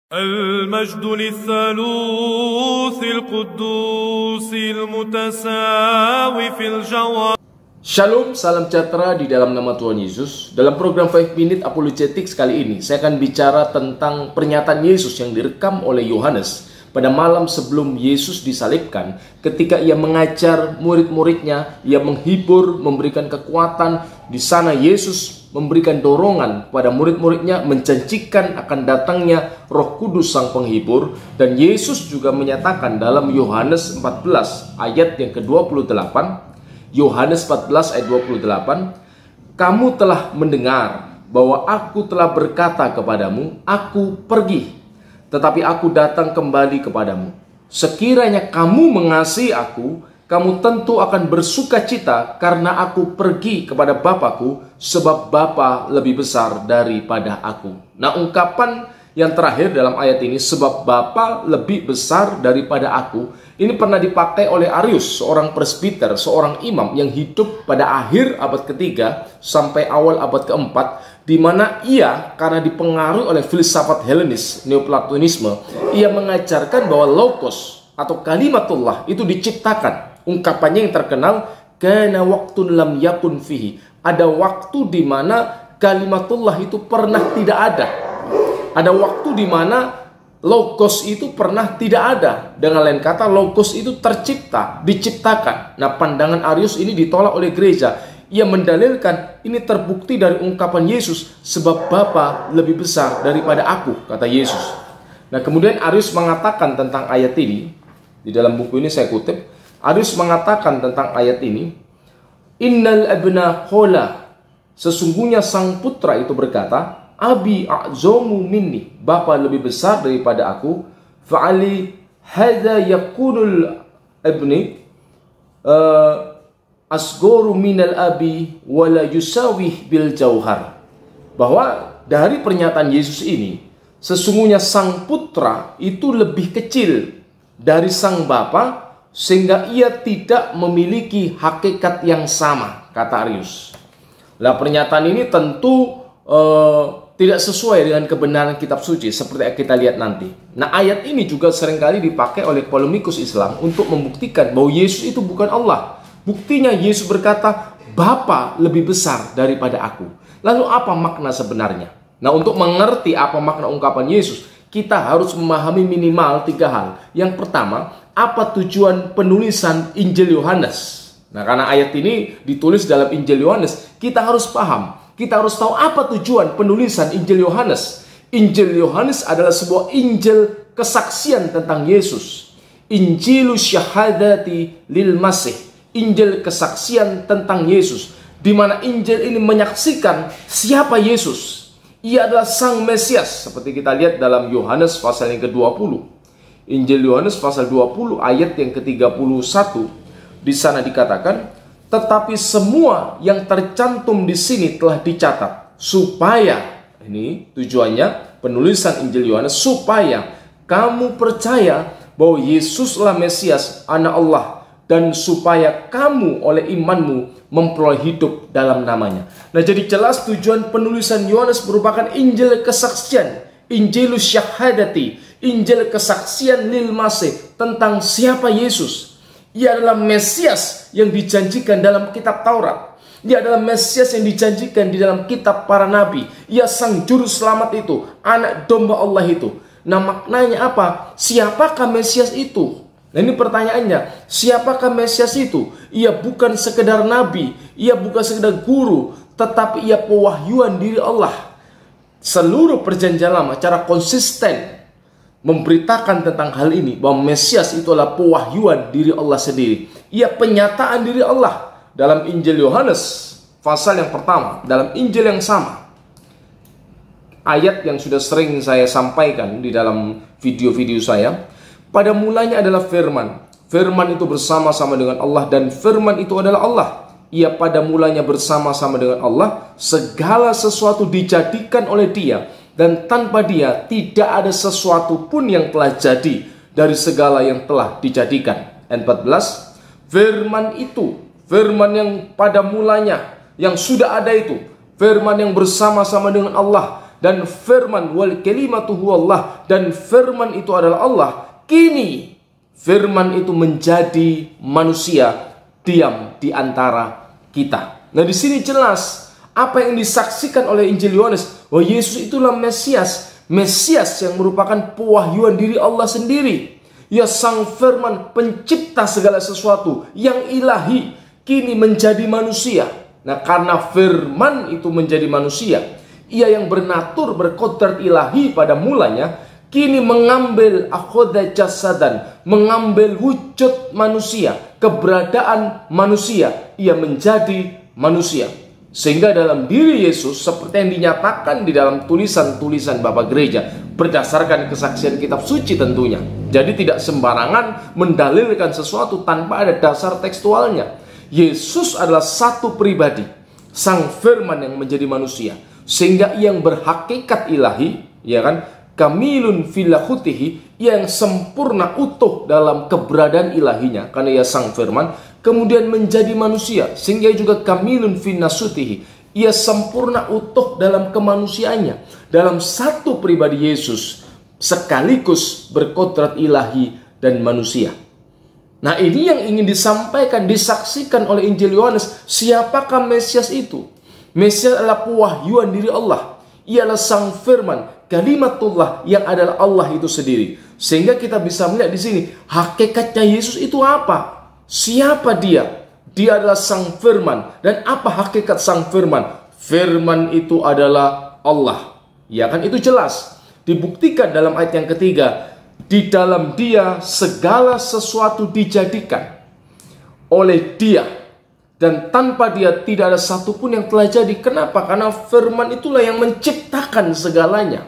المجد للثالوث القدوس المتساوي في الجوهر. Shalom, salam sejahtera di dalam nama Tuhan Yesus. Dalam program 5 Minute Apologetics kali ini, saya akan bicara tentang pernyataan Yesus yang direkam oleh Yohanes pada malam sebelum Yesus disalibkan. Ketika ia mengajar murid-muridnya, ia menghibur, memberikan kekuatan. Di sana Yesus memberikan dorongan pada murid-muridnya, menjanjikan akan datangnya Roh Kudus Sang Penghibur. Dan Yesus juga menyatakan dalam Yohanes 14 ayat yang ke-28, Yohanes 14 ayat 28, "Kamu telah mendengar bahwa aku telah berkata kepadamu, aku pergi, tetapi aku datang kembali kepadamu. Sekiranya kamu mengasihi aku, kamu tentu akan bersuka cita karena aku pergi kepada Bapa-Ku, sebab Bapa lebih besar daripada aku." Nah, ungkapan yang terakhir dalam ayat ini, sebab Bapa lebih besar daripada aku, ini pernah dipakai oleh Arius, seorang presbiter, seorang imam yang hidup pada akhir abad ketiga sampai awal abad keempat, di mana ia karena dipengaruhi oleh filsafat Helenis, Neoplatonisme, ia mengajarkan bahwa logos atau kalimatullah itu diciptakan. Ungkapannya yang terkenal, kana waktun lam yakun fihi, ada waktu di mana kalimatullah itu pernah tidak ada. Ada waktu di mana logos itu pernah tidak ada. Dengan lain kata, logos itu tercipta, diciptakan. Nah, pandangan Arius ini ditolak oleh gereja. Ia mendalilkan ini terbukti dari ungkapan Yesus, sebab Bapa lebih besar daripada aku, kata Yesus. Nah, kemudian Arius mengatakan tentang ayat ini, di dalam buku ini saya kutip, Arius mengatakan tentang ayat ini, innal abna khola, sesungguhnya sang putra itu berkata, abi a'zomu minni, Bapa lebih besar daripada aku, fa'ali hadha yakunul ibni asgoru minal abi wala yusawih bil jauhar. Bahwa dari pernyataan Yesus ini, sesungguhnya sang putra itu lebih kecil dari sang Bapa, sehingga ia tidak memiliki hakikat yang sama, kata Arius. Nah, pernyataan ini tentu tidak sesuai dengan kebenaran kitab suci seperti yang kita lihat nanti. Nah, ayat ini juga seringkali dipakai oleh polemikus Islam untuk membuktikan bahwa Yesus itu bukan Allah. Buktinya Yesus berkata, Bapa lebih besar daripada aku. Lalu apa makna sebenarnya? Nah, untuk mengerti apa makna ungkapan Yesus, kita harus memahami minimal 3 hal. Yang pertama, apa tujuan penulisan Injil Yohanes? Nah, karena ayat ini ditulis dalam Injil Yohanes, kita harus paham. Kita harus tahu apa tujuan penulisan Injil Yohanes. Injil Yohanes adalah sebuah Injil kesaksian tentang Yesus. Injilus syahadati lil masih. Injil kesaksian tentang Yesus. Di mana Injil ini menyaksikan siapa Yesus. Ia adalah Sang Mesias. Seperti kita lihat dalam Yohanes pasal yang ke-20. Injil Yohanes pasal 20 ayat yang ke-31. Di sana dikatakan, tetapi semua yang tercantum di sini telah dicatat supaya, ini tujuannya penulisan Injil Yohanes, supaya kamu percaya bahwa Yesuslah Mesias, Anak Allah, dan supaya kamu oleh imanmu memperoleh hidup dalam namanya. Nah, jadi jelas tujuan penulisan Yohanes merupakan Injil kesaksian, Injilus syahadati, Injil kesaksian lil masih tentang siapa Yesus. Ia adalah Mesias yang dijanjikan dalam kitab Taurat. Ia adalah Mesias yang dijanjikan di dalam kitab para nabi. Ia Sang Juru Selamat itu, Anak Domba Allah itu. Nah, maknanya apa? Siapakah Mesias itu? Nah, ini pertanyaannya. Siapakah Mesias itu? Ia bukan sekedar nabi, ia bukan sekedar guru, tetapi ia pewahyuan diri Allah. Seluruh perjanjian lama cara konsisten memberitakan tentang hal ini, bahwa Mesias itu adalah pewahyuan diri Allah sendiri. Ia penyataan diri Allah. Dalam Injil Yohanes pasal yang pertama, dalam Injil yang sama, ayat yang sudah sering saya sampaikan di dalam video-video saya, pada mulanya adalah firman. Firman itu bersama-sama dengan Allah, dan firman itu adalah Allah. Ia pada mulanya bersama-sama dengan Allah. Segala sesuatu dijadikan oleh Dia, dan tanpa Dia tidak ada sesuatu pun yang telah jadi dari segala yang telah dijadikan. Ayat 14, firman itu, firman yang pada mulanya, yang sudah ada itu, firman yang bersama-sama dengan Allah, dan firman wal kalimatu huwallah, dan firman itu adalah Allah. Kini firman itu menjadi manusia, diam di antara kita. Nah, di sini jelas apa yang disaksikan oleh Injil Yohanes, bahwa Yesus itulah Mesias, Mesias yang merupakan pewahyuan diri Allah sendiri. Ya, sang firman pencipta segala sesuatu yang ilahi kini menjadi manusia. Nah, karena firman itu menjadi manusia, ia yang bernatur berkodrat ilahi pada mulanya, kini mengambil akhoda jasadan, mengambil wujud manusia, keberadaan manusia, ia menjadi manusia. Sehingga dalam diri Yesus, seperti yang dinyatakan di dalam tulisan-tulisan Bapak Gereja, berdasarkan kesaksian kitab suci tentunya. Jadi tidak sembarangan mendalilkan sesuatu tanpa ada dasar tekstualnya. Yesus adalah satu pribadi, sang firman yang menjadi manusia, sehingga yang berhakikat ilahi, ya kan, kamilun filahutihi, yang sempurna utuh dalam keberadaan ilahinya, karena ia sang firman, kemudian menjadi manusia, sehingga juga kamilun finasutihi, ia sempurna utuh dalam kemanusiaannya. Dalam satu pribadi Yesus sekaligus berkodrat ilahi dan manusia. Nah, ini yang ingin disampaikan, disaksikan oleh Injil Yohanes. Siapakah Mesias itu? Mesias adalah pewahyuan diri Allah. Ia adalah sang firman, kalimatullah, yang adalah Allah itu sendiri. Sehingga kita bisa melihat di sini hakikatnya Yesus itu apa? Siapa dia? Dia adalah sang firman. Dan apa hakikat sang firman? Firman itu adalah Allah. Ya kan, itu jelas dibuktikan dalam ayat yang ketiga. Di dalam dia segala sesuatu dijadikan oleh dia, dan tanpa dia tidak ada satupun yang telah jadi. Kenapa? Karena firman itulah yang menciptakan segalanya.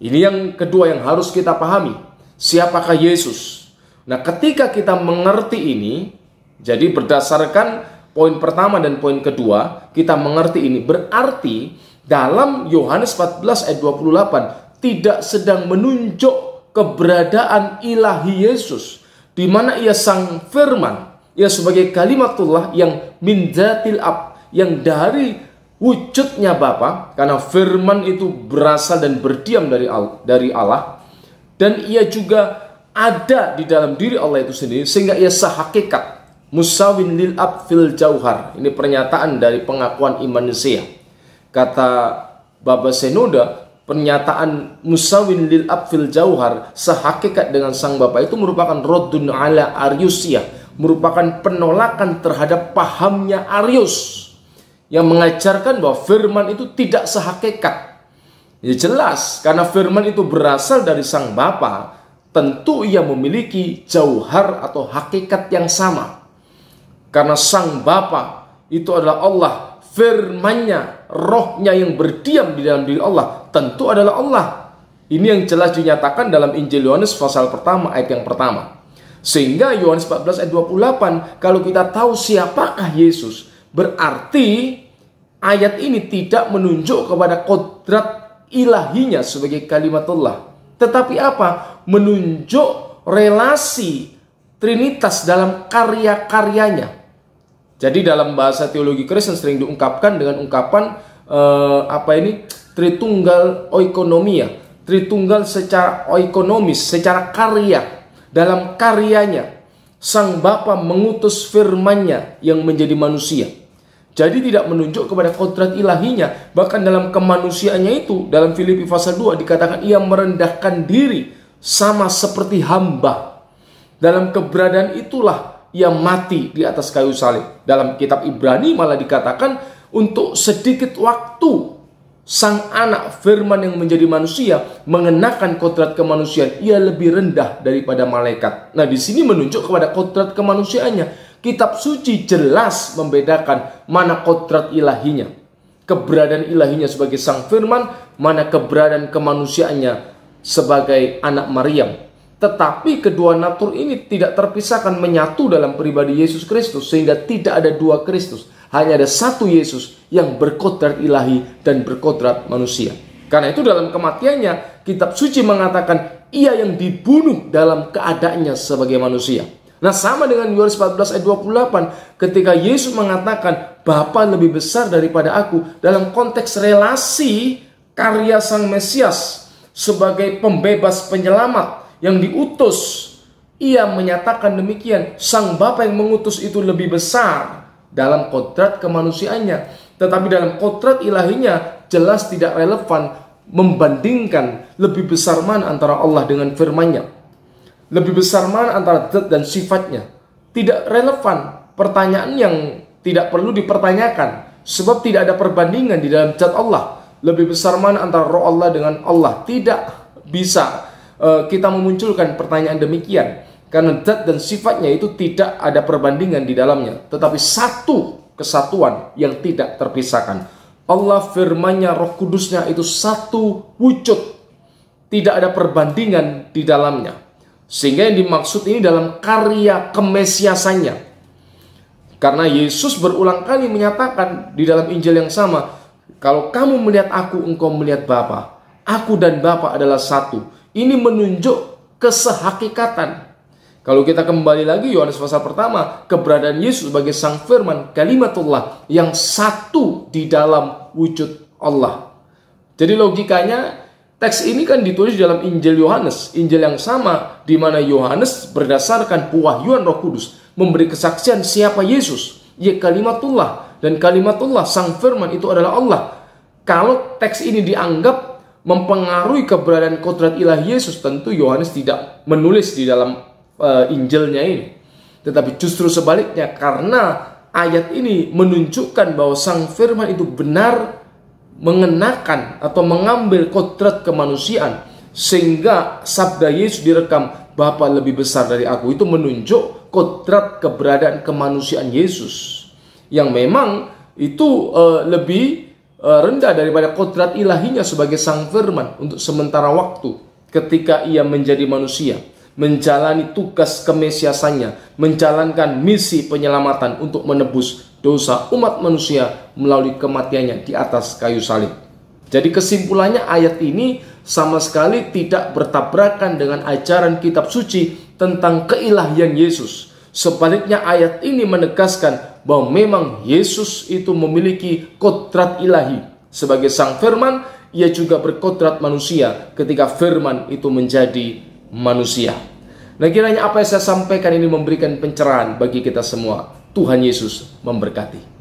Ini yang kedua yang harus kita pahami. Siapakah Yesus? Nah, ketika kita mengerti ini, jadi berdasarkan poin pertama dan poin kedua, kita mengerti ini, berarti dalam Yohanes 14 ayat 28 tidak sedang menunjuk keberadaan ilahi Yesus, di mana ia sang firman, ia sebagai kalimatullah yang min dzatil ab, yang dari wujudnya Bapa, karena firman itu berasal dan berdiam dari Allah, dan ia juga ada di dalam diri Allah itu sendiri, sehingga ia sehakikat musawin lil ab fil jauhar. Ini pernyataan dari pengakuan iman Nicea. Kata Baba Senoda, pernyataan musawin lil ab fil jauhar, sehakikat dengan sang Bapa, itu merupakan roddun ala Ariusia, merupakan penolakan terhadap pahamnya Arius yang mengajarkan bahwa firman itu tidak sehakikat. Ya jelas, karena firman itu berasal dari sang Bapa, tentu ia memiliki jauhar atau hakikat yang sama. Karena sang Bapa itu adalah Allah, firman-Nya, rohnya yang berdiam di dalam diri Allah, tentu adalah Allah. Ini yang jelas dinyatakan dalam Injil Yohanes pasal pertama ayat yang pertama. Sehingga Yohanes 14 ayat 28, kalau kita tahu siapakah Yesus, berarti ayat ini tidak menunjuk kepada kodrat ilahinya sebagai kalimatullah, tetapi apa? Menunjuk relasi Trinitas dalam karya-karyanya. Jadi dalam bahasa teologi Kristen sering diungkapkan dengan ungkapan Tritunggal oikonomia, Tritunggal secara oikonomis, secara karya. Dalam karyanya sang Bapa mengutus firman-Nya yang menjadi manusia. Jadi tidak menunjuk kepada kodrat ilahinya. Bahkan dalam kemanusiaannya itu, dalam Filipi pasal 2 dikatakan ia merendahkan diri sama seperti hamba. Dalam keberadaan itulah ia mati di atas kayu salib. Dalam kitab Ibrani malah dikatakan untuk sedikit waktu sang anak firman yang menjadi manusia mengenakan kodrat kemanusiaan, ia lebih rendah daripada malaikat. Nah, di sini menunjuk kepada kodrat kemanusiaannya. Kitab suci jelas membedakan mana kodrat ilahinya, keberadaan ilahinya sebagai sang firman, mana keberadaan kemanusiaannya sebagai anak Maryam. Tetapi kedua natur ini tidak terpisahkan, menyatu dalam pribadi Yesus Kristus, sehingga tidak ada dua Kristus. Hanya ada satu Yesus yang berkodrat ilahi dan berkodrat manusia. Karena itu dalam kematiannya, kitab suci mengatakan ia yang dibunuh dalam keadaannya sebagai manusia. Nah, sama dengan Yohanes 14 ayat 28, ketika Yesus mengatakan Bapa lebih besar daripada aku, dalam konteks relasi karya Sang Mesias sebagai pembebas penyelamat yang diutus, ia menyatakan demikian, Sang Bapa yang mengutus itu lebih besar dalam kodrat kemanusiaannya. Tetapi dalam kodrat ilahinya jelas tidak relevan membandingkan lebih besar mana antara Allah dengan firman-Nya. Lebih besar mana antara zat dan sifatnya. Tidak relevan, pertanyaan yang tidak perlu dipertanyakan. Sebab tidak ada perbandingan di dalam zat Allah. Lebih besar mana antara roh Allah dengan Allah. Tidak bisa kita memunculkan pertanyaan demikian. Karena zat dan sifatnya itu tidak ada perbandingan di dalamnya. Tetapi satu kesatuan yang tidak terpisahkan. Allah, firman-Nya, Roh Kudus-Nya itu satu wujud. Tidak ada perbandingan di dalamnya. Sehingga yang dimaksud ini dalam karya kemesiasannya. Karena Yesus berulang kali menyatakan di dalam Injil yang sama, kalau kamu melihat aku, engkau melihat Bapa. Aku dan Bapa adalah satu. Ini menunjuk kesehakikatan. Kalau kita kembali lagi Yohanes pasal pertama, keberadaan Yesus sebagai Sang Firman, Kalimatullah, yang satu di dalam wujud Allah. Jadi logikanya, teks ini kan ditulis dalam Injil Yohanes, Injil yang sama, di mana Yohanes berdasarkan pewahyuan Roh Kudus memberi kesaksian siapa Yesus, ya Kalimatullah, dan Kalimatullah Sang Firman itu adalah Allah. Kalau teks ini dianggap mempengaruhi keberadaan kodrat ilahi Yesus, tentu Yohanes tidak menulis di dalam Injilnya ini. Tetapi justru sebaliknya, karena ayat ini menunjukkan bahwa Sang Firman itu benar mengenakan atau mengambil kodrat kemanusiaan, sehingga sabda Yesus direkam, Bapa lebih besar dari aku. Itu menunjuk kodrat keberadaan kemanusiaan Yesus, yang memang itu lebih rendah daripada kodrat ilahinya sebagai Sang Firman untuk sementara waktu ketika ia menjadi manusia, menjalani tugas kemesiasannya, menjalankan misi penyelamatan untuk menebus dosa umat manusia melalui kematiannya di atas kayu salib. Jadi kesimpulannya, ayat ini sama sekali tidak bertabrakan dengan ajaran kitab suci tentang keilahian Yesus. Sebaliknya, ayat ini menegaskan bahwa memang Yesus itu memiliki kodrat ilahi. Sebagai Sang Firman, ia juga berkodrat manusia ketika Firman itu menjadi manusia. Nah, kiranya apa yang saya sampaikan ini memberikan pencerahan bagi kita semua. Tuhan Yesus memberkati.